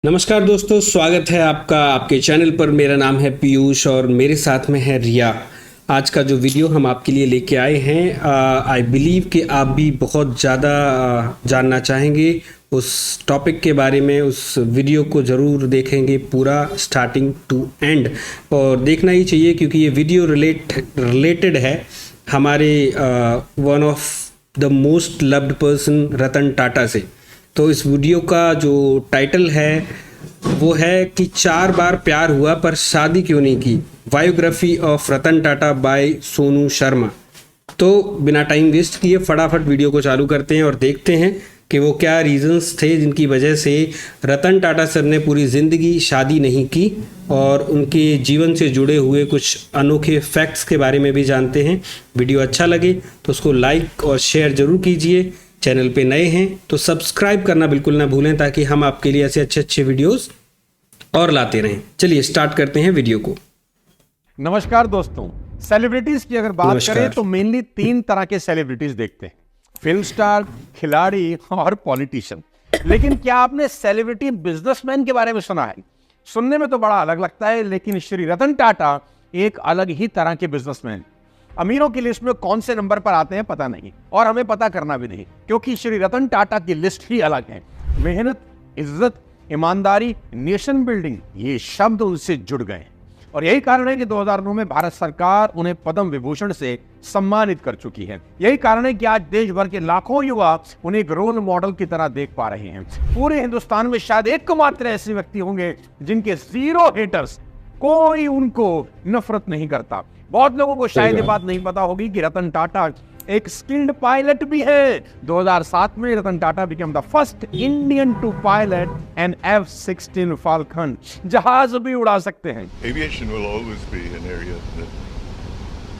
नमस्कार दोस्तों, स्वागत है आपका आपके चैनल पर। मेरा नाम है पीयूष और मेरे साथ में है रिया। आज का जो वीडियो हम आपके लिए लेके आए हैं, आई बिलीव कि आप भी बहुत ज़्यादा जानना चाहेंगे उस टॉपिक के बारे में। उस वीडियो को ज़रूर देखेंगे पूरा स्टार्टिंग टू एंड, और देखना ही चाहिए क्योंकि ये वीडियो रिलेटेड है हमारे one of the most loved person Ratan Tata से। तो इस वीडियो का जो टाइटल है वो है कि 4 बार प्यार हुआ पर शादी क्यों नहीं की, biography of Ratan Tata by Sonu Sharma. तो बिना टाइम वेस्ट किए फटाफट वीडियो को चालू करते हैं और देखते हैं कि वो क्या रीजंस थे जिनकी वजह से रतन टाटा सर ने पूरी ज़िंदगी शादी नहीं की, और उनके जीवन से जुड़े हुए कुछ अनोखे फैक्ट्स के बारे में भी जानते हैं। वीडियो अच्छा लगे तो उसको लाइक और शेयर ज़रूर कीजिए। चैनल पे नए हैं तो सब्सक्राइब करना बिल्कुल ना भूलें ताकि हम आपके लिए ऐसे अच्छे अच्छे वीडियोस और लाते रहें। चलिए स्टार्ट करते हैं वीडियो को। नमस्कार दोस्तों, सेलिब्रिटीज की अगर बात करें तो मेनली 3 तरह के सेलिब्रिटीज देखते हैं, फिल्म स्टार, खिलाड़ी और पॉलिटिशियन। लेकिन क्या आपने सेलिब्रिटी बिजनेसमैन के बारे में सुना है? सुनने में तो बड़ा अलग लगता है, लेकिन श्री रतन टाटा एक अलग ही तरह के बिजनेसमैन। अमीरों की लिस्ट में कौन से नंबर पर आते हैं पता नहीं, और हमें पता करना भी नहीं, क्योंकि श्री रतन टाटा की लिस्ट ही अलग है। मेहनत, इज्जत, ईमानदारी, नेशन बिल्डिंग, ये शब्द उनसे जुड़ गए। और यही कारण है कि 2009 में भारत सरकार उन्हें पद्म विभूषण से सम्मानित कर चुकी है। यही कारण है कि आज देश भर के लाखों युवा उन्हें एक रोल मॉडल की तरह देख पा रहे हैं। पूरे हिंदुस्तान में शायद एकमात्र ऐसे व्यक्ति होंगे जिनके 0 हेटर्स, कोई उनको नफरत नहीं करता। बहुत लोगों को शायद ये बात नहीं पता होगी कि रतन टाटा एक स्किल्ड पायलट भी है। 2007 में Ratan Tata became the first Indian to pilot an F-16 Falcon, जहाज भी उड़ा सकते हैं। Aviation will always be an area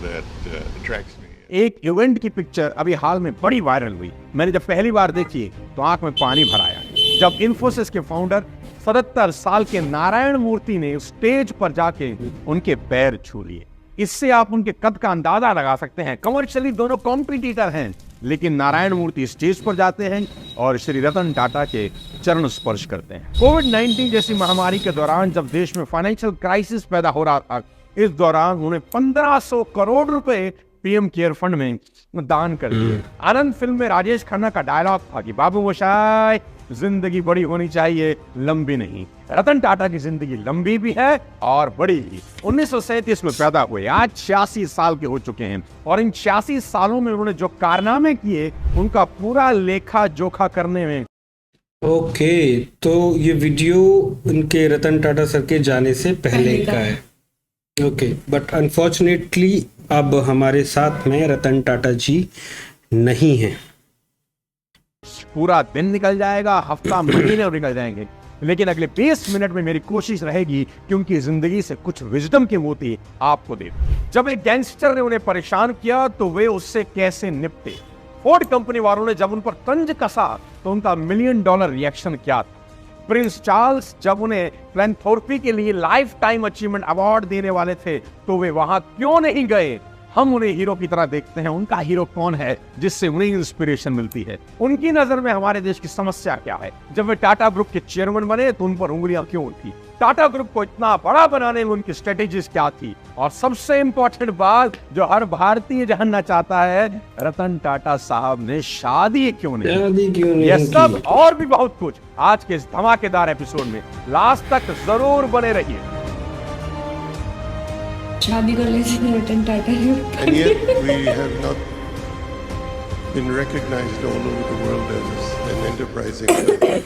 that attracts me. एक इवेंट की पिक्चर अभी हाल में बड़ी वायरल हुई। मैंने जब पहली बार देखी तो आंख में पानी भर आया, जब इन्फोसिस के फाउंडर 77 साल के नारायण मूर्ति ने स्टेज पर जाके उनके पैर छू लिए। इससे आप उनके कद का अंदाजा लगा सकते हैं। कमर्शियली दोनों कॉम्पिटिटर हैं, लेकिन नारायण मूर्ति स्टेज पर जाते हैं और श्री रतन टाटा के चरण स्पर्श करते हैं। कोविड-19 जैसी महामारी के दौरान जब देश में फाइनेंशियल क्राइसिस पैदा हो रहा था, इस दौरान उन्हें 1500 करोड़ रुपए पीएम केयर फंड में दान कर दिए। आनंद फिल्म में राजेश खन्ना का डायलॉग था कि बाबू मोशाय, जिंदगी बड़ी होनी चाहिए, लंबी नहीं। रतन टाटा की जिंदगी लंबी भी है और बड़ी भी। 1937 में पैदा हुए, आज 86 साल के हो चुके हैं, और इन 86 सालों में उन्होंने जो कारनामे किए उनका पूरा लेखा जोखा करने में। ओके, तो ये वीडियो उनके रतन टाटा सर के जाने से पहले का है। ओके, बट अनफॉर्चुनेटली अब हमारे साथ में रतन टाटा जी नहीं हैं। पूरा दिन निकल जाएगा, हफ्ता, महीने निकल जाएंगे, लेकिन अगले 20 मिनट में मेरी कोशिश रहेगी कि उनकी जिंदगी से कुछ विजडम के मोती आपको दे। जब एक गैंगस्टर ने उन्हें परेशान किया तो वे उससे कैसे निपटे? फोर्ड कंपनी वालों ने जब उन पर तंज कसा तो उनका $1 मिलियन रिएक्शन क्या था? प्रिंस चार्ल्स जब उन्हें फिलैंथ्रोपी के लिए लाइफ टाइम अचीवमेंट अवार्ड देने वाले थे तो वे वहां क्यों नहीं गए? हम उन्हें हीरो की तरह देखते हैं। उनका हीरो कौन है जिससे उन्हें इंस्पिरेशन मिलती है? उनकी नजर में हमारे देश की समस्या क्या है? जब वे टाटा ग्रुप के चेयरमैन बने तो उन पर उंगलियां क्यों उठी? टाटा ग्रुप को इतना बड़ा बनाने में उनकी स्ट्रेटेजीज क्या थी? और सबसे इंपॉर्टेंट बात जो हर भारतीय जानना चाहता है, रतन टाटा साहब ने शादी क्यों नहीं? यह सब और भी बहुत कुछ आज के इस धमाकेदार एपिसोड में। लास्ट तक जरूर बने रहिए। शादी कर लीजिए Ratan Tata. And yet we have not been recognized all over the world as an enterprising.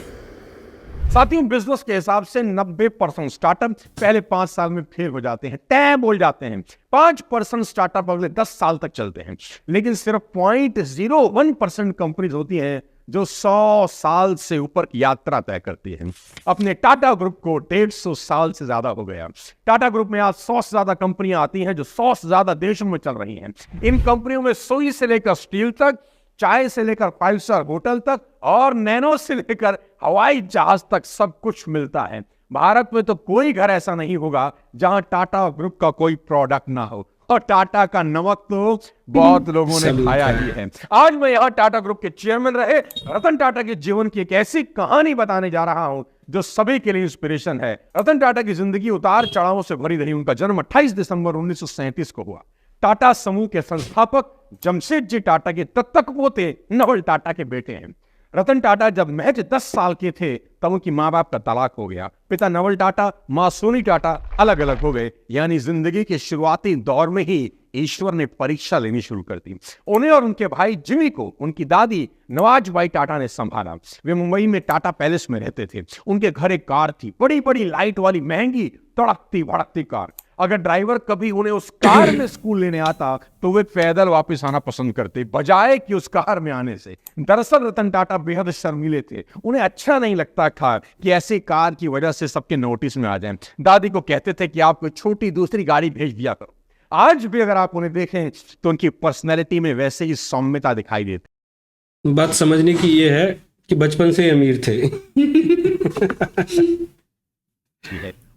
साथियों, बिजनेस के हिसाब से 90% स्टार्टअप पहले 5 साल में फेल हो जाते हैं, टैं बोल जाते हैं। 5% स्टार्टअप अगले 10 साल तक चलते हैं, लेकिन सिर्फ 0.01% कंपनीज होती हैं जो 100 साल से ऊपर की यात्रा तय करती है। अपने टाटा ग्रुप को 150 साल से ज्यादा हो गया। टाटा ग्रुप में आज 100 से ज्यादा कंपनियां आती हैं जो 100 से ज्यादा देशों में चल रही हैं। इन कंपनियों में सुई से लेकर स्टील तक, चाय से लेकर 5 स्टार होटल तक और नैनो से लेकर हवाई जहाज तक सब कुछ मिलता है। भारत में तो कोई घर ऐसा नहीं होगा जहां टाटा ग्रुप का कोई प्रोडक्ट ना हो। और टाटा का नमक तो बहुत लोगों ने खाया ही है। आज मैं यहाँ टाटा ग्रुप के चेयरमैन रहे रतन टाटा के जीवन की एक ऐसी कहानी बताने जा रहा हूँ जो सभी के लिए इंस्पिरेशन है। रतन टाटा की जिंदगी उतार चढ़ावों से भरी रही। उनका जन्म 28 दिसंबर 1937 को हुआ। टाटा समूह के संस्थापक जमशेदजी टाटा के दत्तक पोते नवल टाटा के बेटे हैं। रतन टाटा जब महज 10 साल के थे तब उनकी माँ बाप का तलाक हो गया। पिता नवल टाटा, माँ सोनी टाटा अलग अलग हो गए। यानी जिंदगी के शुरुआती दौर में ही ईश्वर ने परीक्षा लेनी शुरू कर दी। उन्हें और उनके भाई जिमी को उनकी दादी नवाजबाई टाटा ने संभाला। वे मुंबई में टाटा पैलेस में रहते थे। उनके घर एक कार थी, बड़ी बड़ी लाइट वाली, महंगी, तड़कती भड़कती कार। अगर ड्राइवर कभी उन्हें उस कार में स्कूल लेने आता तो वे पैदल वापस आना पसंद करते, बजाय कि उस कार में आने से। दरअसल रतन टाटा बेहद शर्मीले थे। उन्हें अच्छा नहीं लगता था कि ऐसी कार की वजह से सबके नोटिस में आ जाएं। दादी को कहते थे कि आप कोई छोटी दूसरी गाड़ी भेज दिया करो। आज भी अगर आप उन्हें देखें तो उनकी पर्सनैलिटी में वैसे ही सौम्यता दिखाई देती। बात समझने की ये है कि बचपन से अमीर थे।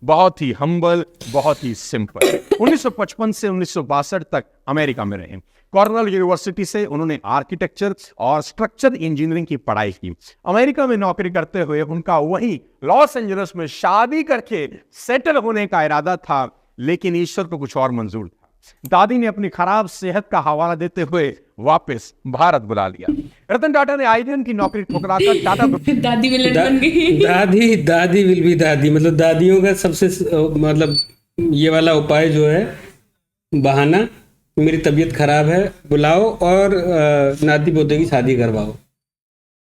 बहुत ही हम्बल, बहुत ही सिंपल। 1955 से 1962 तक अमेरिका में रहे। कॉर्नेल यूनिवर्सिटी से उन्होंने आर्किटेक्चर और स्ट्रक्चर इंजीनियरिंग की पढ़ाई की। अमेरिका में नौकरी करते हुए उनका वहीं लॉस एंजलिस में शादी करके सेटल होने का इरादा था, लेकिन ईश्वर को कुछ और मंजूर था। दादी ने अपनी खराब सेहत का हवाला देते हुए वापस भारत बुला लिया। रतन टाटा ने आईबीएम की नौकरी ठुकराकर टाटा दादी विलन बन गई। दादी विल भी दादी, मतलब दादियों का सबसे मतलब ये वाला उपाय जो है, बहाना, मेरी तबीयत खराब है, बुलाओ और नाती पोते की शादी करवाओ।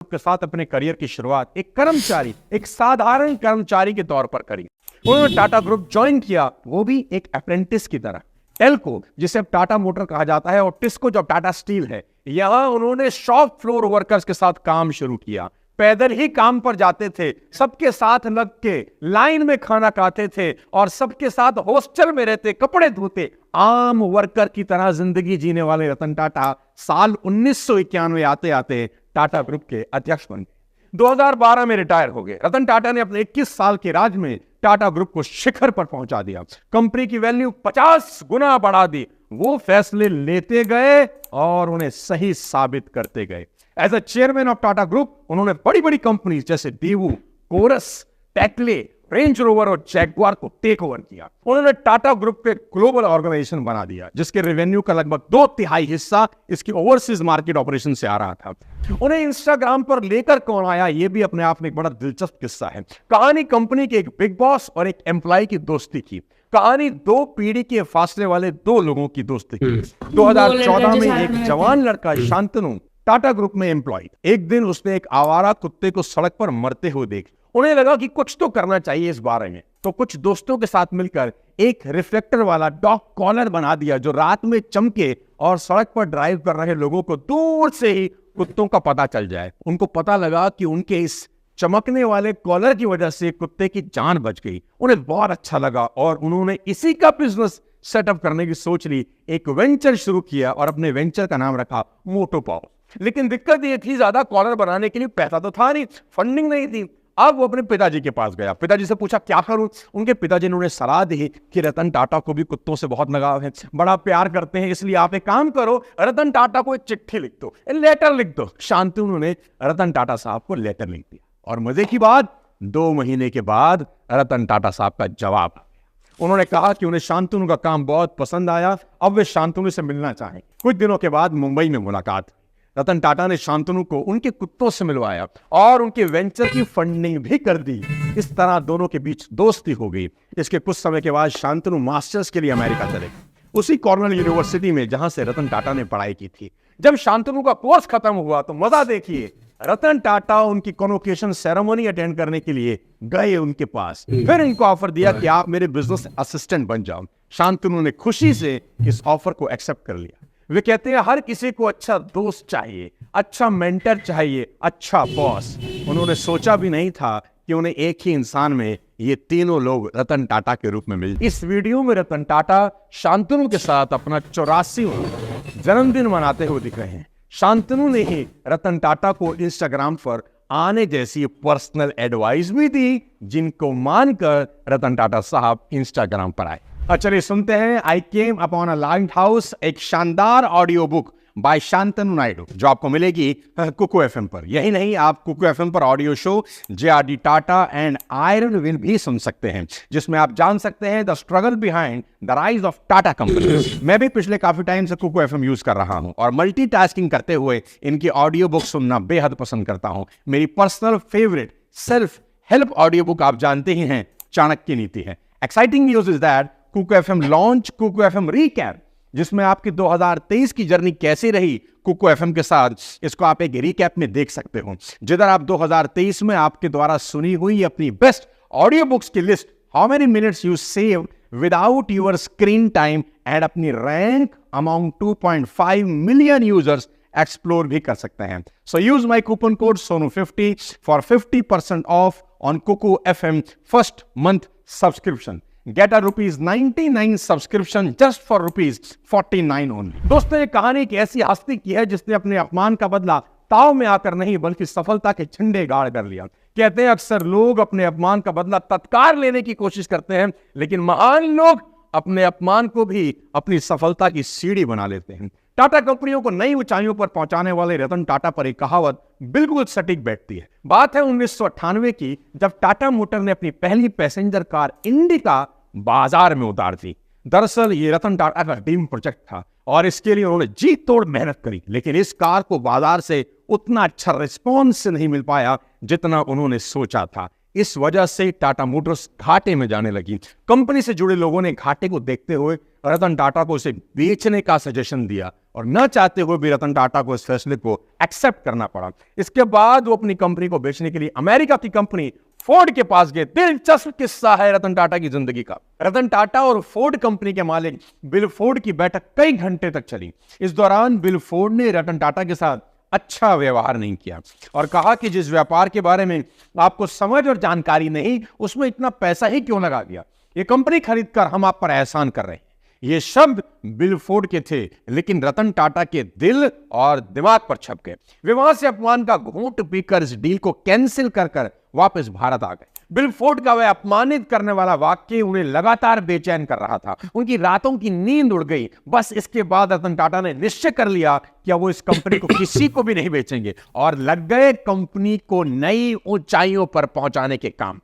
के साथ अपने करियर की शुरुआत एक कर्मचारी, एक साधारण कर्मचारी के तौर पर करी। उन्होंने टाटा ग्रुप ज्वाइन किया, वो भी एक अप्रेंटिस की तरह। टेल्को, जिसे अब टाटा मोटर कहा जाता है, और टिस्को जो टाटा स्टील है, यहां उन्होंने शॉप फ्लोर वर्कर्स के साथ काम शुरू किया। पैदल ही काम पर जाते थे, सबके साथ लग के लाइन में खाना खाते थे और सबके साथ हॉस्टल में रहते, कपड़े धोते, आम वर्कर की तरह जिंदगी जीने वाले रतन टाटा साल 1991 आते आते टाटा ग्रुप के अध्यक्ष बन गए। 2012 में रिटायर हो गए। रतन टाटा ने अपने 21 साल के राज में टाटा ग्रुप को शिखर पर पहुंचा दिया। कंपनी की वैल्यू 50 गुना बढ़ा दी। वो फैसले लेते गए और उन्हें सही साबित करते गए। As a chairman of Tata group उन्होंने बड़ी बड़ी कंपनी जैसे Daewoo, Corus, Tetley, Range Rover और जैगुआर को टेक ओवर किया। उन्होंने टाटा ग्रुप को एक ग्लोबल ऑर्गेनाइजेशन बना दिया, जिसके रेवेन्यू का लगभग 2/3 हिस्सा इसकी ओवरसीज मार्केट ऑपरेशन से आ रहा था। उन्हें इंस्टाग्राम पर लेकर कौन आया, यह भी अपने आप में एक बड़ा दिलचस्प किस्सा है। कहानी कंपनी के एक बिग बॉस और एक एम्प्लॉय की दोस्ती की। कहानी 2 पीढ़ी के फासले वाले 2 लोगों की दोस्ती की। 2014 में एक जवान लड़का शांतनु टाटा ग्रुप में एम्प्लॉय। एक दिन उसने एक आवारा कुत्ते को सड़क पर मरते हुए देख। उन्हें लगा कि कुछ तो करना चाहिए इस बारे में, तो कुछ दोस्तों के साथ मिलकर एक रिफ्लेक्टर वाला डॉग कॉलर बना दिया, जो रात में चमके और सड़क पर ड्राइव कर रहे लोगों को दूर से ही कुत्तों का पता चल जाए। उनको पता लगा कि उनके इस चमकने वाले कॉलर की वजह से कुत्ते की जान बच गई। उन्हें बहुत अच्छा लगा और उन्होंने इसी का बिजनेस सेटअप करने की सोच ली। एक वेंचर शुरू किया और अपने वेंचर का नाम रखा मोटोपाव। लेकिन दिक्कत ये थी, ज्यादा कॉलर बनाने के लिए पैसा तो था नहीं, फंडिंग नहीं थी। अब वो अपने पिताजी के पास गया। पिताजी से पूछा क्या करूं। उनके पिताजी ने उन्हें सलाह दी कि रतन टाटा को भी कुत्तों से बहुत लगाव है, बड़ा प्यार करते हैं, इसलिए आप एक काम करो, रतन टाटा को एक चिट्ठी लिख दो, लेटर लिख दो। शांतनु ने रतन टाटा साहब को लेटर लिख दिया और मजे की बात, 2 महीने के बाद रतन टाटा साहब का जवाब आ गया। उन्होंने कहा कि उन्हें शांतनु का काम बहुत पसंद आया, अब वे शांतनु से मिलना चाहें। कुछ दिनों के बाद मुंबई में मुलाकात। रतन टाटा ने शांतनु को उनके कुत्तों से मिलवाया और उनके वेंचर की फंडिंग भी कर दी। इस तरह दोनों के बीच दोस्ती हो गई। इसके कुछ समय के बाद शांतनु मास्टर्स के लिए अमेरिका चले, उसी कॉर्नेल यूनिवर्सिटी में जहां से रतन टाटा ने पढ़ाई की थी। जब शांतनु का कोर्स खत्म हुआ तो मजा देखिए, रतन टाटा उनकी कॉन्वोकेशन सेरेमनी अटेंड करने के लिए गए उनके पास। फिर इनको ऑफर दिया कि आप मेरे बिजनेस असिस्टेंट बन जाओ। शांतनु ने खुशी से इस ऑफर को एक्सेप्ट कर लिया। वे कहते हैं हर किसी को अच्छा दोस्त चाहिए, अच्छा मेंटर चाहिए, अच्छा बॉस। उन्होंने सोचा भी नहीं था कि उन्हें एक ही इंसान में ये तीनों लोग रतन टाटा के रूप में मिले। इस वीडियो में रतन टाटा शांतनु के साथ अपना 84वां जन्मदिन मनाते हुए दिख रहे हैं। शांतनु ने ही रतन टाटा को इंस्टाग्राम पर आने जैसी पर्सनल एडवाइस भी दी, जिनको मानकर रतन टाटा साहब इंस्टाग्राम पर आए। चलिए सुनते हैं I came upon a light house, एक शानदार audio book by Shantanu Naidu, जो आपको मिलेगी कुकू एफएम पर। यही नहीं, आप कुकू एफएम पर audio show JRD. Tata and iron will भी सुन सकते हैं, जिसमें आप जान सकते हैं the struggle behind the rise of Tata company. मैं भी पिछले काफी टाइम से कुकू एफएम यूज कर रहा हूं और मल्टीटास्किंग करते हुए इनकी ऑडियो बुक सुनना बेहद पसंद करता हूं। मेरी personal favourite self help audio book आप जानते ही हैं, चाणक्य नीति है। Exciting news is that Kuku FM launch Kuku FM recap, जिसमें आपकी 2023 की जर्नी कैसी रही कुकू एफएम के साथ, इसको आप एक रिकैप में देख सकते हो, जिधर आप 2023 में आपके द्वारा सुनी हुई अपनी बेस्ट ऑडियो बुक्स की list, how many minutes you save without your screen time and अपनी rank among 2.5 million users explore भी कर सकते हैं। So use my coupon code SONU50 for 50% off on Kuku FM first month subscription. Get a ₹99 subscription just for ₹49 only. दोस्तों, ये कहानी एक ऐसी हस्ती की है जिसने अपने अपमान का बदला ताव में आकर नहीं बल्कि सफलता के झंडे गाड़ कर लिया। कहते हैं अक्सर लोग अपने अपमान का बदला तत्काल लेने की कोशिश करते हैं, लेकिन महान लोग अपने अपमान को भी अपनी सफलता की सीढ़ी बना लेते हैं। टाटा कंपनियों को नई ऊंचाइयों पर पहुंचाने वाले रतन टाटा पर एक कहावत बिल्कुल सटीक बैठती है। बात है 1998 की, जब टाटा मोटर ने अपनी पहली पैसेंजर कार इंडिका बाजार में उतार दी। दरअसल ये रतन टाटा का ड्रीम प्रोजेक्ट था और इसके लिए उन्होंने जी तोड़ मेहनत करी, लेकिन इस कार को बाजार से उतना अच्छा रिस्पॉन्स नहीं मिल पाया जितना उन्होंने सोचा था। इस वजह से टाटा मोटर्स घाटे में जाने लगी। कंपनी से जुड़े लोगों ने घाटे को देखते हुए रतन टाटा को उसे बेचने का सजेशन दिया और न चाहते हुए भी रतन टाटा को इस फैसले को एक्सेप्ट करना पड़ा। इसके बाद वो अपनी कंपनी को बेचने के लिए अमेरिका की कंपनी फोर्ड के पास गए। दिलचस्प किस्सा है रतन टाटा की जिंदगी का। रतन टाटा और फोर्ड कंपनी के मालिक बिल फोर्ड की बैठक कई घंटे तक चली। इस दौरान बिल फोर्ड ने रतन टाटा के साथ अच्छा व्यवहार नहीं किया और कहा कि जिस व्यापार के बारे में आपको समझ और जानकारी नहीं, उसमें इतना पैसा ही क्यों लगा दिया? ये कंपनी खरीदकर हम आप पर एहसान कर रहे हैं। ये शब्द बिल फोर्ड के थे, लेकिन रतन टाटा के दिल और दिमाग पर छप गए। वे वहां से अपमान का घूंट पीकर इस डील को कैंसिल कर वापस भारत आ गए। बिल फोर्ड का वह अपमानित करने वाला वाक्य उन्हें लगातार बेचैन कर रहा था। उनकी रातों की नींद उड़ गई। बस इसके बाद रतन टाटा ने निश्चय कर लिया कि वो इस कंपनी को किसी को भी नहीं बेचेंगे और लग गए कंपनी को नई ऊंचाइयों पर पहुंचाने के काम।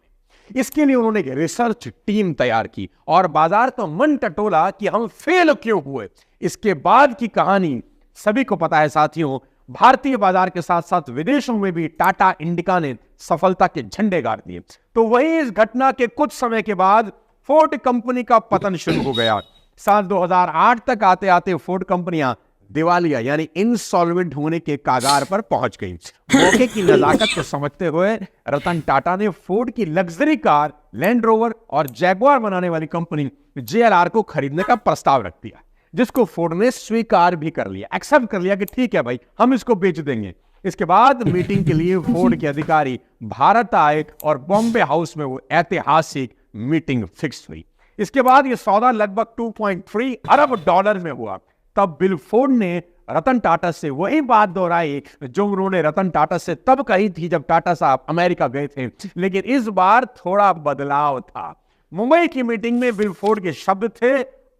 इसके लिए उन्होंने एक रिसर्च टीम तैयार की और बाजार का मन टटोला कि हम फेल क्यों हुए। इसके बाद की कहानी सभी को पता है साथियों। भारतीय बाजार के साथ साथ विदेशों में भी टाटा इंडिका ने सफलता के झंडे गाड़ दिए। तो वही इस घटना के कुछ समय के बाद फोर्ड कंपनी का पतन शुरू हो गया। साल 2008 तक आते आते फोर्ड कंपनियां दिवालिया यानी इंसॉल्वेंट होने के कागार पर पहुंच गई। मौके की नजाकत को समझते हुए रतन टाटा ने फोर्ड की लग्जरी कार लैंड रोवर और जैगुआर बनाने वाली कंपनी JLR को खरीदने का प्रस्ताव रख दिया, जिसको फोर्ड ने स्वीकार भी कर लिया, एक्सेप्ट कर लिया कि ठीक है भाई, हम इसको बेच देंगे। इसके बाद मीटिंग के लिए फोर्ड के अधिकारी भारत आए और बॉम्बे हाउस में वो ऐतिहासिक मीटिंग फिक्स हुई। इसके बाद ये सौदा लगभग 2.3 अरब डॉलर में हुआ। तब बिल फोर्ड ने रतन टाटा से वही बात दोहराई जो उन्होंने रतन टाटा से तब कही थी जब टाटा साहब अमेरिका गए थे, लेकिन इस बार थोड़ा बदलाव था। मुंबई की मीटिंग में बिल फोर्ड के शब्द थे,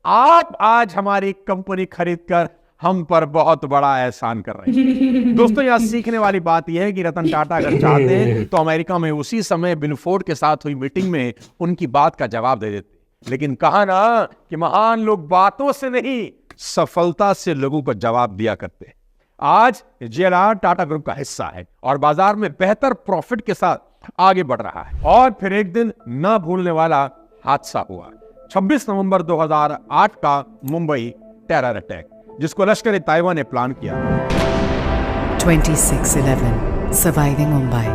आप आज हमारी कंपनी खरीदकर हम पर बहुत बड़ा एहसान कर रहे हैं। दोस्तों, यहां सीखने वाली बात यह है कि रतन टाटा अगर चाहते हैं तो अमेरिका में उसी समय बिल फोर्ड के साथ हुई मीटिंग में उनकी बात का जवाब दे देते, लेकिन कहा ना कि महान लोग बातों से नहीं सफलता से लोगों को जवाब दिया करते हैं। आज JLR टाटा ग्रुप का हिस्सा है और बाजार में बेहतर प्रॉफिट के साथ आगे बढ़ रहा है। और फिर एक दिन न भूलने वाला हादसा हुआ, 26 नवंबर 2008 का मुंबई टेरर अटैक, जिसको लश्कर ए तैयबा ने प्लान किया। 26/11 सर्वाइविंग मुंबई।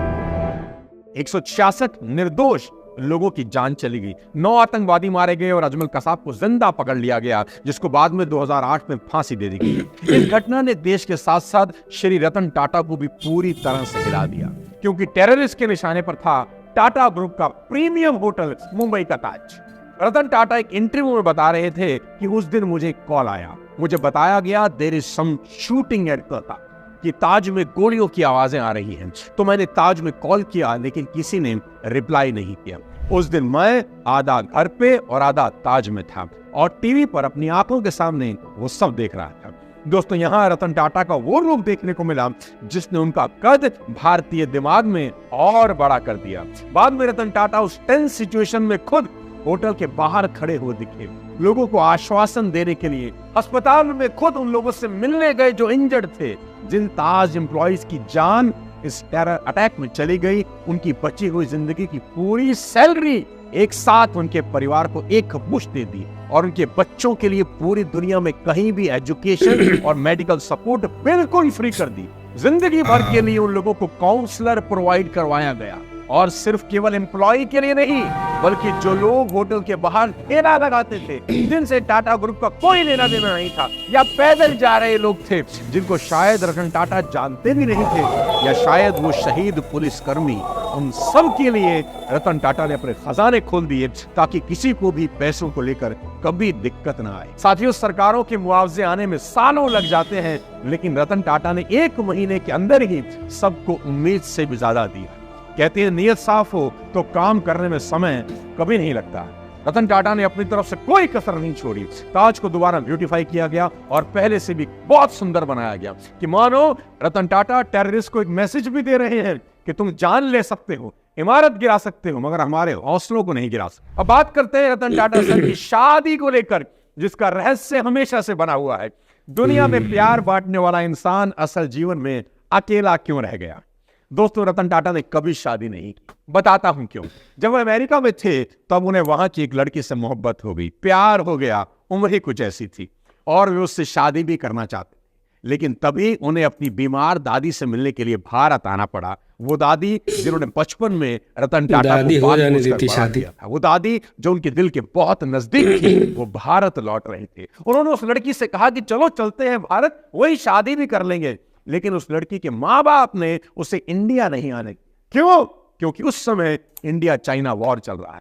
166 निर्दोष लोगों की जान चली गई, 9 आतंकवादी मारे गए और अजमल कसाब को जिंदा पकड़ लिया गया, जिसको बाद में 2008 में फांसी दे दी गई। इस घटना ने देश के साथ साथ श्री रतन टाटा को भी पूरी तरह से हिला दिया, क्योंकि टेररिस्ट के निशाने पर था टाटा ग्रुप का प्रीमियम होटल मुंबई का ताज। रतन टाटा एक इंटरव्यू में बता रहे थे कि उस दिन मुझे कॉल आया, मुझे बताया गया there is some shooting at Calcutta, कि ताज में गोलियों की आवाजें आ रही हैं। तो मैंने ताज में कॉल किया, लेकिन किसी ने रिप्लाई नहीं किया। उस दिन मैं आधा घर पे और आधा ताज में था और टीवी पर अपनी आंखों के सामने वो सब देख रहा था। दोस्तों यहाँ रतन टाटा का वो रूप देखने को मिला जिसने उनका कद भारतीय दिमाग में और बड़ा कर दिया। बाद में रतन टाटा उस टेंस सिचुएशन में खुद होटल के बाहर खड़े हुए दिखे, लोगों को आश्वासन देने के लिए अस्पताल में खुद उन लोगों से मिलने गए जो इंजर्ड थे, जिन ताज एम्प्लॉइज की जान इस टेरर अटैक में चली गई। उनकी बची हुई जिंदगी की पूरी सैलरी एक साथ उनके परिवार को एक मुश्त दे दी और उनके बच्चों के लिए पूरी दुनिया में कहीं भी एजुकेशन और मेडिकल सपोर्ट बिल्कुल फ्री कर दी। जिंदगी भर के लिए उन लोगों को काउंसलर प्रोवाइड करवाया गया और सिर्फ केवल एम्प्लॉय के लिए नहीं, बल्कि जो लोग होटल के बाहर ठेला लगाते थे, जिनसे टाटा ग्रुप का कोई लेना देना नहीं था, या पैदल जा रहे लोग थे जिनको शायद रतन टाटा जानते भी नहीं थे, या शायद वो शहीद पुलिसकर्मी, उन सब के लिए रतन टाटा ने अपने खजाने खोल दिए ताकि किसी को भी पैसों को लेकर कभी दिक्कत ना आए। साथियों, सरकारों के मुआवजे आने में सालों लग जाते हैं, लेकिन रतन टाटा ने 1 महीने के अंदर ही सबको उम्मीद से भी ज्यादा दिया। कहते हैं नियत साफ हो तो काम करने में समय कभी नहीं लगता। रतन टाटा ने अपनी तरफ से कोई कसर नहीं छोड़ी। ताज को दोबारा ब्यूटीफाई किया गया और पहले से भी बहुत सुंदर बनाया गया कि मानो रतन टाटा टेररिस्ट को एक मैसेज भी दे रहे हैं कि तुम जान ले सकते हो, इमारत गिरा सकते हो, मगर हमारे हौसलों को नहीं गिरा सकते। अब बात करते हैं रतन टाटा सर की शादी को लेकर, जिसका रहस्य हमेशा से बना हुआ है। दुनिया में प्यार बांटने वाला इंसान असल जीवन में अकेला क्यों रह गया? दोस्तों, रतन टाटा ने कभी शादी नहीं की। बताता हूं क्यों। जब वो अमेरिका में थे तब उन्हें वहां की एक लड़की से मोहब्बत हो गई, प्यार हो गया, उम्र ही कुछ ऐसी थी और वे उससे शादी भी करना चाहते, लेकिन तभी उन्हें अपनी बीमार दादी से मिलने के लिए भारत आना पड़ा। वो दादी जिन्होंने बचपन में रतन टाटा को हो जाने दी थी शादी, वो दादी जो उनके दिल के बहुत नजदीक थी, वो भारत लौट रहे थे। उन्होंने उस लड़की से कहा कि चलो चलते हैं भारत, वही शादी भी कर लेंगे। लेकिन उस लड़की के माँ बाप ने उसे इंडिया नहीं आने। क्यों? क्योंकि उस समय इंडिया चाइना वॉर चल रहा है।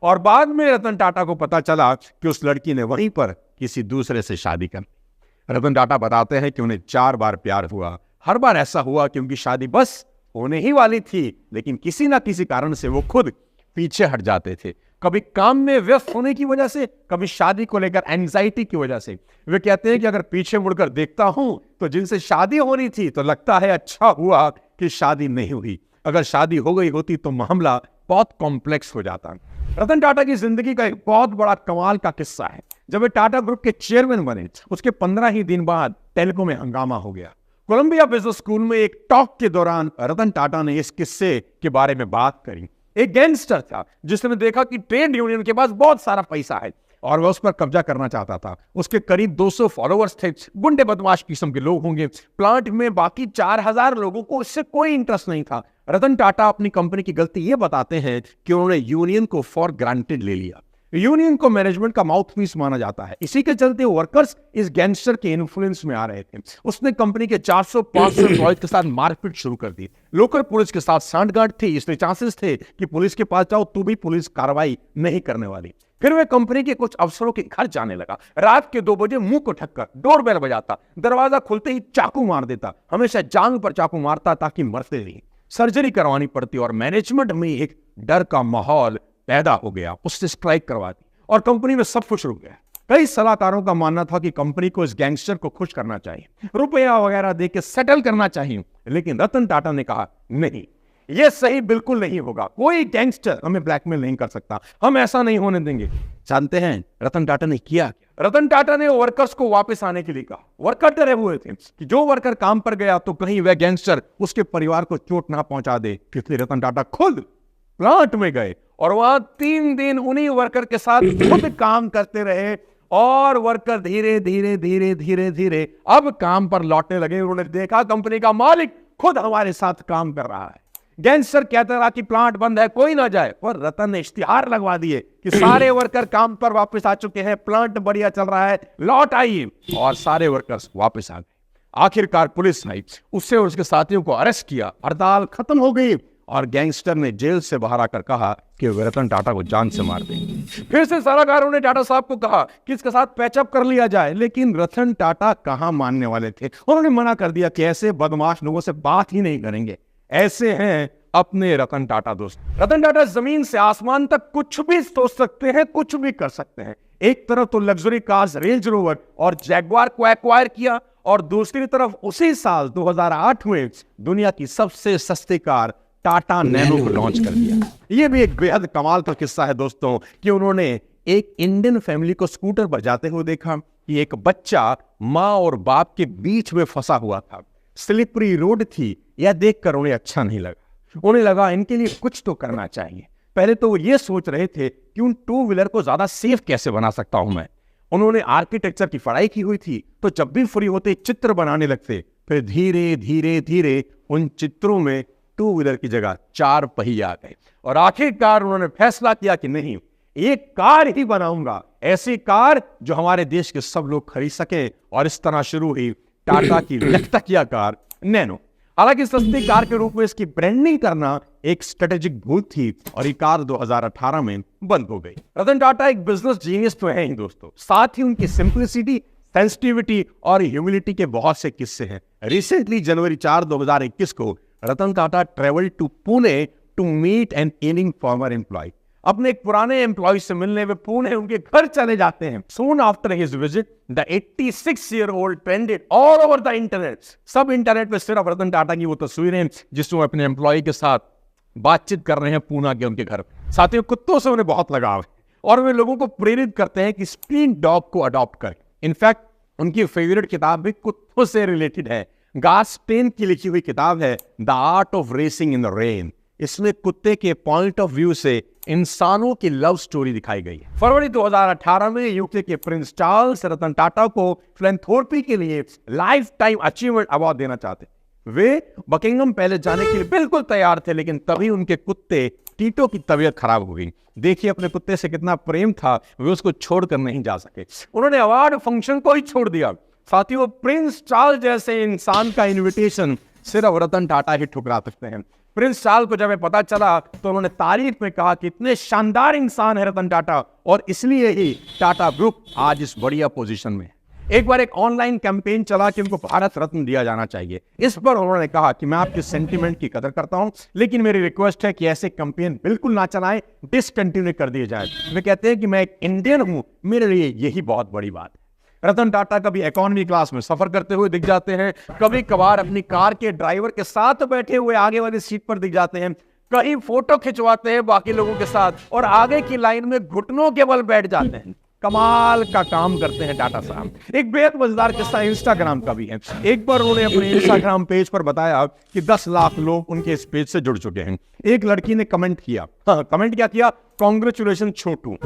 और बाद में रतन टाटा को पता चला कि उस लड़की ने वहीं पर किसी दूसरे से शादी कर ली। रतन टाटा बताते हैं कि उन्हें 4 बार प्यार हुआ। हर बार ऐसा हुआ कि उनकी शादी बस होने ही वाली थी, लेकिन किसी ना किसी कारण से वो खुद पीछे हट जाते थे। कभी काम में व्यस्त होने की वजह से, कभी शादी को लेकर एंजाइटी की वजह से। वे कहते हैं कि अगर पीछे मुड़कर देखता हूं तो जिनसे शादी होनी थी तो लगता है अच्छा हुआ कि शादी नहीं हुई। अगर शादी हो गई होती तो मामला बहुत कॉम्प्लेक्स हो जाता। रतन टाटा की जिंदगी का एक बहुत बड़ा कमाल का किस्सा है। जब वे टाटा ग्रुप के चेयरमैन बने, उसके 15 ही दिन बाद टेलीकॉम में हंगामा हो गया। कोलंबिया बिजनेस स्कूल में एक टॉक के दौरान रतन टाटा ने इस किस्से के बारे में बात करी। एक गैंगस्टर था जिसने देखा कि ट्रेड यूनियन के पास बहुत सारा पैसा है और वह उस पर कब्जा करना चाहता था। उसके करीब 200 फॉलोअर्स थे, गुंडे बदमाश किस्म के लोग होंगे। प्लांट में बाकी 4000 लोगों को इससे कोई इंटरेस्ट नहीं था। रतन टाटा अपनी कंपनी की गलती ये बताते हैं कि उन्होंने यूनियन को फॉर ग्रांटेड ले लिया। यूनियन को मैनेजमेंट का माउथपीस माना जाता है। इसी के चलते वर्कर्स इस गैंगस्टर के इन्फ्लुएंस में आ रहे थे। उसने कंपनी के 400-500 एम्प्लॉयज के साथ मारपीट शुरू कर दी। लोकल पुलिस के साथ सांठगांठ थी, इसलिए चांसेस थे कि पुलिस के पास जाओ तो भी पुलिस कार्रवाई नहीं करने वाली। फिर वह कंपनी के कुछ अफसरों के घर जाने लगा। रात के 2 बजे मुंह को ढककर डोरबेल बजाता, दरवाजा खुलते ही चाकू मार देता। हमेशा जांग पर चाकू मारता ताकि मरते नहीं। सर्जरी करवानी पड़ती और मैनेजमेंट में एक डर का माहौल पैदा हो गया। उससे स्ट्राइक करवा दी और कंपनी में सब कुछ रुक गया। कई सलाहकारों का मानना था कि कंपनी को इस गैंगस्टर को खुश करना चाहिए, रुपया वगैरह देके सेटल करना चाहिए, लेकिन रतन टाटा ने कहा नहीं, यह सही बिल्कुल नहीं होगा। कोई गैंगस्टर हमें ब्लैकमेल नहीं कर सकता, हम ऐसा नहीं होने देंगे। जानते हैं रतन टाटा ने किया क्या? रतन टाटा ने वर्कर्स को वापस आने के लिए कहा। वर्कर डरे हुए थे कि जो वर्कर काम पर गया तो कहीं वह गैंगस्टर उसके परिवार को चोट ना पहुंचा दे, इसलिए रतन टाटा खुद प्लांट में गए और वहां 3 दिन उन्हीं वर्कर के साथ खुद काम करते रहे और वर्कर धीरे धीरे धीरे धीरे धीरे अब काम पर लौटने लगे। उन्होंने देखा कंपनी का मालिक खुद हमारे साथ काम कर रहा है। गैंगस्टर कहता रहा कि प्लांट बंद है, कोई ना जाए, पर रतन ने इश्तिहार लगवा दिए कि सारे वर्कर काम पर वापस आ चुके हैं, प्लांट बढ़िया चल रहा है, लौट आइए। और सारे वर्कर्स वापस आ गए। आखिरकार पुलिस आई, उससे और उसके साथियों को अरेस्ट किया। हड़ताल खत्म हो गई और गैंगस्टर ने जेल से बाहर आकर कहा कि वे रतन टाटा को जान से मार देंगे। फिर से सलाहकारों ने टाटा साहब को कहा कि इसके साथ पैचअप कर लिया जाए, लेकिन रतन टाटा कहां मानने वाले थे। उन्होंने मना कर दिया कि ऐसे बदमाश लोगों से बात ही नहीं करेंगे। ऐसे हैं अपने रतन टाटा दोस्त। रतन टाटा जमीन से आसमान तक कुछ भी सोच सकते हैं, कुछ भी कर सकते हैं। एक तरफ तो लग्जरी कार्स रेंज रोवर और जैगवार को एक्वायर किया और दूसरी तरफ उसी साल 2008 में दुनिया की सबसे सस्ती कार टाटा नैनो को लॉन्च कर दिया। ये भी एक बेहद कमाल का किस्सा है दोस्तों कि उन्होंने एक इंडियन फैमिली को स्कूटर पर जाते हुए देखा कि एक बच्चा माँ और बाप के बीच में फंसा हुआ था। स्लिपरी रोड थी। यह देखकर उन्हें अच्छा नहीं लगा। उन्हें लगा इनके लिए कुछ तो करना चाहिए। पहले तो वो ये सोच रहे थे कि उन टू व्हीलर को ज्यादा सेफ कैसे बना सकता हूं मैं। उन्होंने आर्किटेक्चर की पढ़ाई की हुई थी, तो जब भी फ्री होते चित्र बनाने लगते। फिर धीरे धीरे धीरे उन चित्रों में टू व्हीलर की जगह 4 पहिए आ गए और आखिरकार उन्होंने फैसला किया कि नहीं, एक कार ही बनाऊंगा, ऐसी कार जो हमारे देश के सब लोग खरीद सके। और इस तरह शुरू हुई टाटा की लखतकिया कार नैनो। हालांकि सस्ती कार के रूप में इसकी ब्रांडिंग करना एक स्ट्रेटेजिक भूल थी और ये कार 2018 में बंद हो गई। रतन टाटा एक बिजनेस जीनियस तो है ही दोस्तों, साथ ही उनकी सिंप्लिसिटी, सेंसिटिविटी और ह्यूमिलिटी के बहुत से किस्से हैं। रिसेंटली जनवरी 4, 2021 को Ratan Tata travel to Pune to meet an ailing former employee. अपने एक पुराने एम्प्लॉय से मिलने वे पुणे उनके घर चले जाते हैं। Soon after his visit, the 86-year-old trended all over the internet। सब इंटरनेट पे सिर्फ रतन टाटा की वो तस्वीरें जिसमें अपने एम्प्लॉय के साथ बातचीत कर रहे हैं पुणे के उनके घर। साथियों, कुत्तों से उन्हें बहुत लगाव है और वे लोगों को प्रेरित करते हैं कि स्ट्रीट डॉग को अडॉप्ट करें। इनफैक्ट उनकी फेवरेट किताब भी कुत्तों से रिलेटेड है। गास पेन की लिखी हुई किताब है the art of racing in the rain. इसमें कुत्ते के पॉइंट ऑफ व्यू से इंसानों की लव स्टोरी दिखाई गई है। फरवरी 2018 में यूके के प्रिंस चार्ल्स रतन टाटा को फिलैंथ्रोपी के लिए लाइफ टाइम अचीवमेंट अवार्ड देना चाहते। वे बकिंगम पैलेस जाने के लिए बिल्कुल तैयार थे, लेकिन तभी उनके कुत्ते टीटो की तबीयत खराब हो गई। देखिए अपने कुत्ते से कितना प्रेम था, वे उसको छोड़कर नहीं जा सके। उन्होंने अवार्ड फंक्शन को ही छोड़ दिया। साथियों, प्रिंस चार्ल्स जैसे इंसान का इनविटेशन सिर्फ रतन टाटा ही ठुकरा सकते हैं। प्रिंस चार्ल्स को जब पता चला तो उन्होंने तारीफ में कहा कि इतने शानदार इंसान है रतन टाटा और इसलिए ही टाटा ग्रुप आज इस बढ़िया पोजीशन में। एक बार एक ऑनलाइन कैंपेन चला कि उनको भारत रत्न दिया जाना चाहिए। इस पर उन्होंने कहा कि मैं आपके सेंटीमेंट की कदर करता हूं, लेकिन मेरी रिक्वेस्ट है कि ऐसे कैंपेन बिल्कुल ना चलाएं, डिसकंटिन्यू कर दिए जाए। वे कहते हैं कि मैं एक इंडियन हूं, मेरे लिए यही बहुत बड़ी बात है। रतन टाटा कभी इकोनॉमी क्लास में सफर करते हुए दिख जाते हैं, कभी कभार अपनी कार के ड्राइवर के साथ बैठे हुए आगे वाली सीट पर दिख जाते हैं, कहीं फोटो खिंचवाते हैं बाकी लोगों के साथ और आगे की लाइन में घुटनों के बल बैठ जाते हैं। कमाल का काम करते हैं टाटा साहब। एक बेहद मजेदार किस्सा इंस्टाग्राम का भी है। एक बार उन्होंने अपने इंस्टाग्राम पेज पर बताया कि 10 लाख लोग उनके इस पेज से जुड़ चुके हैं। एक लड़की ने कमेंट किया, कमेंट क्या किया, कांग्रेचुलेशन छोटू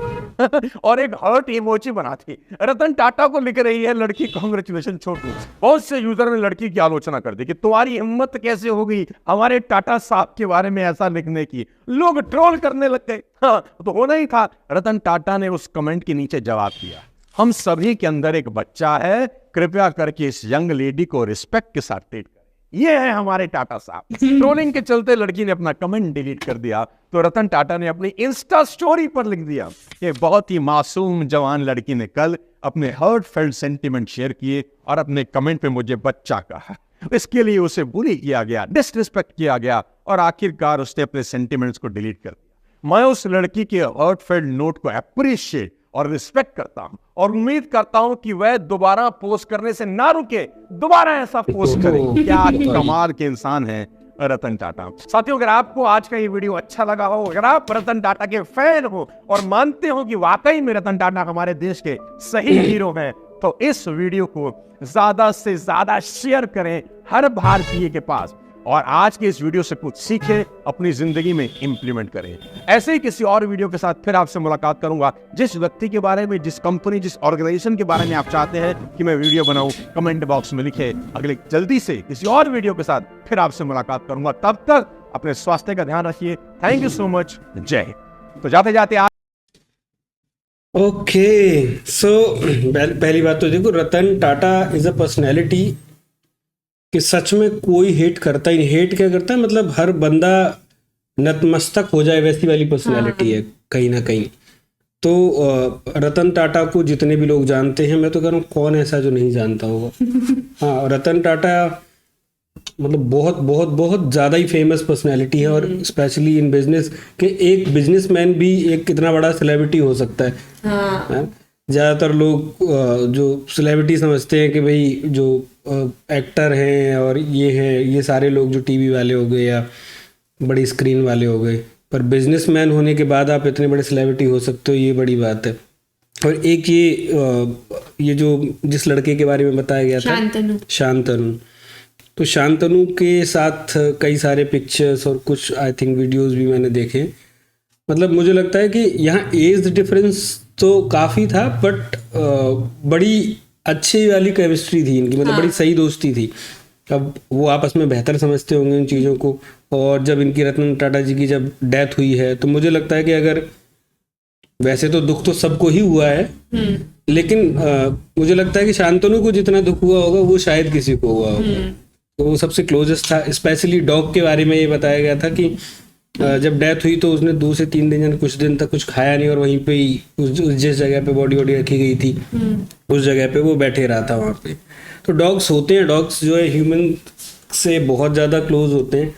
और एक हार्ट इमोजी बना थी। रतन टाटा को लिख रही है लड़की कांग्रेचुलेशन छोटू। बहुत से यूजर ने लड़की की आलोचना कर दी कि तुम्हारी हिम्मत कैसे हो गई हमारे टाटा साहब के बारे में ऐसा लिखने की। लोग ट्रोल करने लग गए। तो होना ही था। रतन टाटा ने उस कमेंट के नीचे जवाब दिया, हम सभी के अंदर एक बच्चा है, कृपया करके इस यंग लेडी को रिस्पेक्ट के साथ ट्रीट करें। ये है हमारे टाटा साहब। ट्रोलिंग के चलते लड़की ने अपना कमेंट डिलीट कर दिया तो रतन टाटा ने अपनी इंस्टा स्टोरी पर लिख दिया कि बहुत ही मासूम जवान लड़की ने कल अपने हार्टफेल्ट सेंटीमेंट शेयर किए और अपने कमेंट पे मुझे बच्चा कहा। इसके लिए उसे बुली किया गया, डिसरिस्पेक्ट किया गया और आखिरकार उसने अपने सेंटीमेंट्स को डिलीट कर दिया। मैं उस लड़की के हार्टफेल्ट नोट को अप्रिशिएट और रिस्पेक्ट करता हूं और उम्मीद करता हूं कि वह दोबारा पोस्ट करने से ना रुके, दोबारा ऐसा पोस्ट करे। क्या कमाल के इंसान है रतन टाटा। साथियों, अगर आपको आज का ये वीडियो अच्छा लगा हो, अगर आप रतन टाटा के फैन हो और मानते हो कि वाकई में रतन टाटा हमारे देश के सही हीरो हैं, तो इस वीडियो को ज्यादा से ज्यादा शेयर करें हर भारतीय के पास और आज के इस वीडियो से कुछ सीखें, अपनी जिंदगी में इंप्लीमेंट करें। ऐसे ही किसी और वीडियो के साथ फिर आपसे मुलाकात करूंगा। जिस व्यक्ति के बारे में, जिस कंपनी, जिस ऑर्गेनाइजेशन के बारे में आप चाहते हैं कि मैं वीडियो बनाऊं, कमेंट बॉक्स में लिखें। अगले जल्दी से किसी और वीडियो के साथ फिर आपसे मुलाकात करूंगा। तब तक अपने स्वास्थ्य का ध्यान रखिए। Thank you so much. जय हिंद। तो जाते जाते ओके, सो पहली बात तो देखो, Ratan Tata is a personality कि सच में कोई हेट करता ही नहीं। हेट क्या करता है, मतलब हर बंदा नतमस्तक हो जाए वैसी वाली पर्सनैलिटी है कहीं ना कहीं। तो रतन टाटा को जितने भी लोग जानते हैं, मैं तो कह रहा हूँ कौन ऐसा जो नहीं जानता होगा। हाँ, रतन टाटा मतलब बहुत बहुत बहुत ज़्यादा ही फेमस पर्सनैलिटी है और स्पेशली इन बिजनेस के एक बिजनेसमैन भी एक कितना बड़ा सेलिब्रिटी हो सकता है। हाँ। ज़्यादातर लोग जो सेलिब्रिटी समझते हैं कि भाई जो एक्टर हैं और ये हैं, ये सारे लोग जो टीवी वाले हो गए या बड़ी स्क्रीन वाले हो गए, पर बिजनेसमैन होने के बाद आप इतने बड़े सेलिब्रिटी हो सकते हो, ये बड़ी बात है। और एक ये जो जिस लड़के के बारे में बताया गया था, शांतनु, तो शांतनु के साथ कई सारे पिक्चर्स और कुछ आई थिंक वीडियोस भी मैंने देखे। मतलब मुझे लगता है कि यहाँ एज डिफरेंस तो काफ़ी था, बट बड़ी अच्छी वाली केमिस्ट्री थी इनकी, मतलब बड़ी सही दोस्ती थी। अब वो आपस में बेहतर समझते होंगे इन चीज़ों को। और जब इनकी रतन टाटा जी की जब डेथ हुई है, तो मुझे लगता है कि अगर वैसे तो दुख तो सबको ही हुआ है, लेकिन मुझे लगता है कि शांतनु को जितना दुख हुआ होगा वो शायद किसी को हुआ होगा। तो वो सबसे क्लोजेस्ट था। स्पेशली डॉग के बारे में ये बताया गया था कि जब डेथ हुई तो उसने 2 से 3 दिन, कुछ दिन तक कुछ खाया नहीं, और वहीं पे ही जिस जगह पे बॉडी रखी गई थी उस जगह पे वो बैठे रहा था वहाँ पे। तो डॉग्स होते हैं, डॉग्स जो है ह्यूमन से बहुत ज़्यादा क्लोज होते हैं।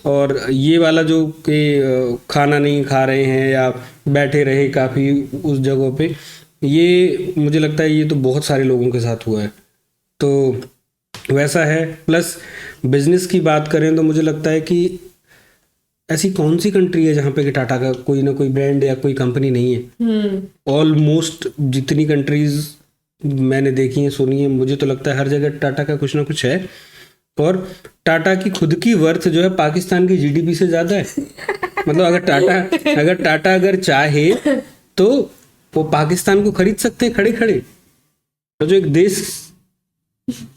और ये वाला जो कि खाना नहीं खा रहे हैं या बैठे रहे काफ़ी उस जगह पे, ये मुझे लगता है ये तो बहुत सारे लोगों के साथ हुआ है। तो वैसा है। प्लस बिजनेस की बात करें तो मुझे लगता है कि ऐसी कौन सी कंट्री है जहाँ पे कि टाटा का कोई ना कोई ब्रांड या कोई कंपनी नहीं है। ऑलमोस्ट जितनी कंट्रीज मैंने देखी हैं, सुनी है, मुझे तो लगता है हर जगह टाटा का कुछ ना कुछ है। और टाटा की खुद की वर्थ जो है पाकिस्तान की जीडीपी से ज़्यादा है। मतलब अगर टाटा अगर चाहे तो वो पाकिस्तान को खरीद सकते हैं खड़े खड़े। तो जो एक देश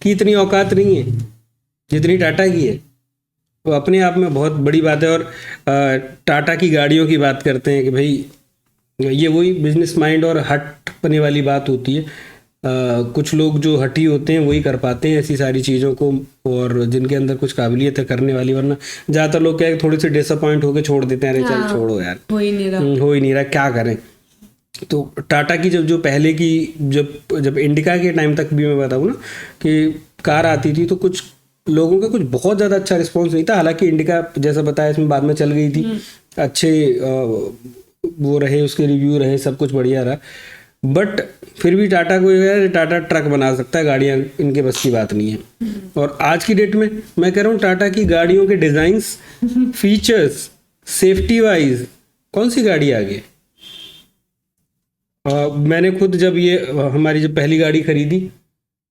की इतनी औकात नहीं है जितनी टाटा की है, वो अपने आप में बहुत बड़ी बात है। और टाटा की गाड़ियों की बात करते हैं कि भाई ये वही बिजनेस माइंड और हटपने वाली बात होती है। कुछ लोग जो हटी होते हैं वही कर पाते हैं ऐसी सारी चीज़ों को, और जिनके अंदर कुछ काबिलियत है करने वाली। वरना ज़्यादातर लोग क्या है, थोड़ी सी डिसअपॉइंट होकर छोड़ देते हैं, अरे चल छोड़ो यार, हो ही नहीं रहा क्या करें। तो टाटा की जो पहले की जब इंडिका के टाइम तक भी मैं बताऊँ ना कि कार आती थी, तो कुछ लोगों का कुछ बहुत ज़्यादा अच्छा रिस्पॉन्स नहीं था। हालांकि इंडिका जैसा बताया इसमें बाद में चल गई थी, अच्छे वो रहे, उसके रिव्यू रहे, सब कुछ बढ़िया रहा। बट फिर भी टाटा को टाटा ट्रक बना सकता है, गाड़ियाँ इनके बस की बात नहीं है। और आज की डेट में मैं कह रहा हूँ टाटा की गाड़ियों के डिज़ाइंस, फीचर्स, सेफ्टी वाइज कौन सी गाड़ी आगे। मैंने खुद जब ये हमारी जब पहली गाड़ी खरीदी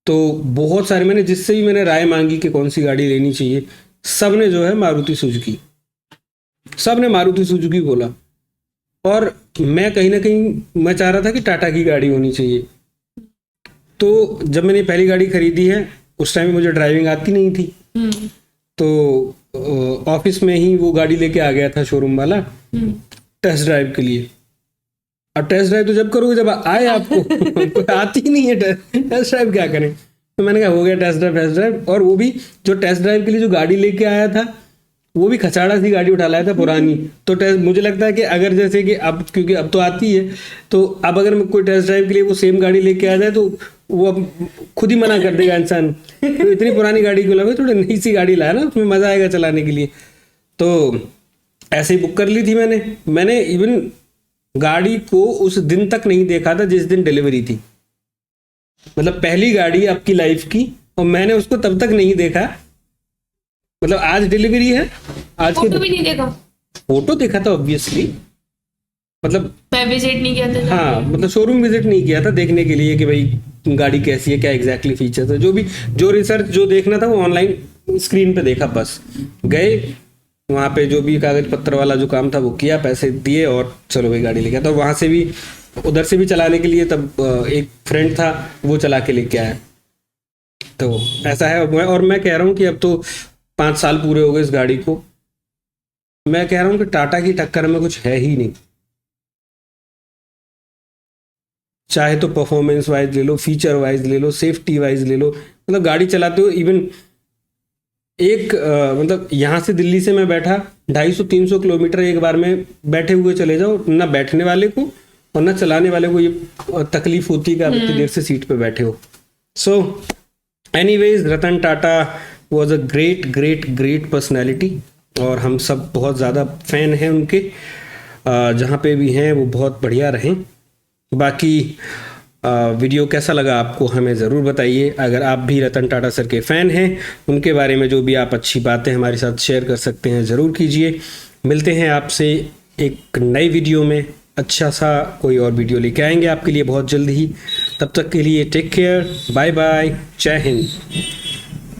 तो बहुत सारे मैंने जिससे भी मैंने राय मांगी कि कौन सी गाड़ी लेनी चाहिए, सब ने जो है मारुति सुजुकी बोला। और मैं कहीं ना कहीं मैं चाह रहा था कि टाटा की गाड़ी होनी चाहिए। तो जब मैंने पहली गाड़ी खरीदी है उस टाइम मुझे ड्राइविंग आती नहीं थी, तो ऑफिस में ही वो गाड़ी लेके आ गया था शोरूम वाला टेस्ट ड्राइव के लिए। अब टेस्ट ड्राइव तो जब करोगे जब आए आपको आती ही नहीं है, टेस्ट ड्राइव क्या करें। तो मैंने कहा हो गया टेस्ट ड्राइव। और वो भी जो टेस्ट ड्राइव के लिए जो गाड़ी लेके आया था वो भी खचाड़ा सी गाड़ी उठा लाया था पुरानी। तो मुझे लगता है कि अगर जैसे कि अब क्योंकि अब तो आती है, तो अब अगर कोई टेस्ट ड्राइव के लिए वो सेम गाड़ी लेके आ जाए तो वो अब खुद ही मना कर देगा इंसान। तो इतनी पुरानी गाड़ी क्यों लाए, थोड़ी नई सी गाड़ी लाया ना, उसमें मज़ा आएगा चलाने के लिए। तो ऐसे ही बुक कर ली थी मैंने इवन गाड़ी को उस दिन तक नहीं देखा था जिस दिन डिलीवरी थी। मतलब पहली गाड़ी आपकी लाइफ की, और मैंने उसको तब तक नहीं देखा। मतलब आज डिलीवरी है, आज फोटो भी नहीं देखा, फोटो देखा था ऑब्वियसली, मतलब मैं विजिट नहीं किया था। हाँ, मतलब शोरूम विजिट नहीं किया था देखने के लिए कि भाई गाड़ी कैसी है, क्या एग्जैक्टली फीचर्स है। जो रिसर्च जो देखना था वो ऑनलाइन स्क्रीन पे देखा, बस गए वहाँ पे जो भी कागज पत्र वाला जो काम था वो किया, पैसे दिए और चलो भाई गाड़ी लेके आया। तो वहाँ से भी उधर से भी चलाने के लिए तब एक फ्रेंड था वो चला के लेके आया। तो ऐसा है। और मैं कह रहा हूँ कि अब तो 5 साल पूरे हो गए इस गाड़ी को। मैं कह रहा हूँ कि टाटा की टक्कर में कुछ है ही नहीं, चाहे तो परफॉर्मेंस वाइज ले लो, फीचर वाइज ले लो, सेफ्टी वाइज ले लो। मतलब गाड़ी चलाते हो इवन एक मतलब यहाँ से दिल्ली से मैं बैठा 250-300 किलोमीटर एक बार में बैठे हुए चले जाओ, ना बैठने वाले को और ना चलाने वाले को ये तकलीफ होती है कि आप इतनी देर से सीट पे बैठे हो। So anyways, Ratan Tata was a great personality और हम सब बहुत ज़्यादा फैन हैं उनके। जहाँ पे भी हैं वो बहुत बढ़िया रहें। बाकी वीडियो कैसा लगा आपको हमें ज़रूर बताइए। अगर आप भी रतन टाटा सर के फ़ैन हैं, उनके बारे में जो भी आप अच्छी बातें हमारे साथ शेयर कर सकते हैं ज़रूर कीजिए। मिलते हैं आपसे एक नई वीडियो में, अच्छा सा कोई और वीडियो लेके आएंगे आपके लिए बहुत जल्द ही। तब तक के लिए टेक केयर, बाय बाय, जय हिंद।